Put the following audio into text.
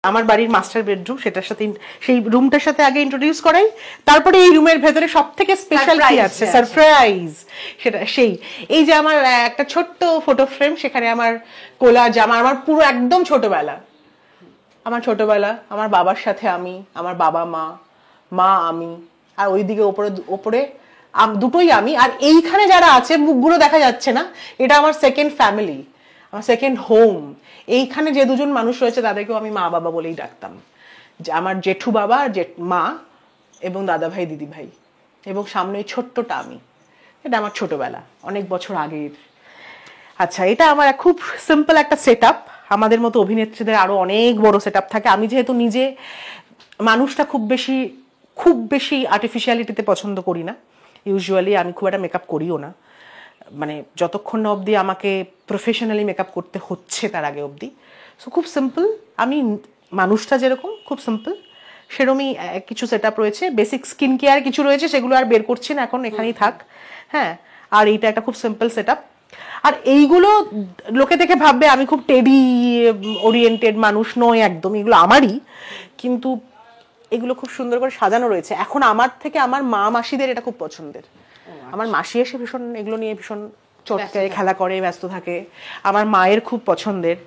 আমার বাড়ির master bedroom, সেটার সাথে সেই রুমটার সাথে আগে ইন্ট্রোডিউস করাই, তারপরে এই রুমের ভেতরে সবথেকে স্পেশাল কি আছে, সারপ্রাইজ, সেটা সেই এই যে আমার একটা ছোট্ট ফটো ফ্রেম, সেখানে আমার কোলা জামা, আমার পুরো একদম ছোটবেলা, আমার বাবার সাথে আমি, আমার বাবা মা আমি, আর ওইদিকে ওপরে দুটোই আমি, আর এইখানে যারা আছে মুখগুলো দেখা যাচ্ছে না, এটা আমার সেকেন্ড ফ্যামিলি, আমার সেকেন্ড হোম। এইখানে যে দুজন মানুষ রয়েছে তাদেরকেও আমি মা বাবা বলেই ডাকতাম, যে আমার জেঠু বাবা আর মা এবং দাদা ভাই দিদি ভাই, এবং সামনে ওই ছোট্টটা আমি, এটা আমার ছোটবেলা, অনেক বছর আগের। আচ্ছা, এটা আমার খুব সিম্পল একটা সেট আপ। আমাদের মতো অভিনেত্রীদের আরো অনেক বড় সেট আপ থাকে। আমি যেহেতু নিজে মানুষটা খুব বেশি আর্টিফিশিয়ালিটিতে পছন্দ করি না, ইউজুয়ালি আমি খুব একটা মেকআপ করিও না, মানে যতক্ষণ না অবধি আমাকে প্রফেশনালি মেকআপ করতে হচ্ছে তার আগে অবধি। সো খুব সিম্পল, আমি মানুষটা যেরকম খুব সিম্পল সেরকমই কিছু সেট আপ রয়েছে, বেসিক স্কিন কেয়ার কিছু রয়েছে, সেগুলো আর বের করছি না এখন, এখানেই থাক। হ্যাঁ, আর এইটা একটা খুব সিম্পল সেট আপ। আর এইগুলো লোকে দেখে ভাববে আমি খুব টেডি ওরিয়েন্টেড মানুষ, নয় একদম, এগুলো আমারই, কিন্তু এগুলো খুব সুন্দর করে সাজানো রয়েছে। এখন আমার থেকে আমার মা মাসিদের এটা খুব পছন্দের। আমার মাসি এসে ভীষণ এগুলো নিয়ে ভীষণ চটকে খেলা করে, ব্যস্ত থাকে। আমার মায়ের খুব পছন্দের।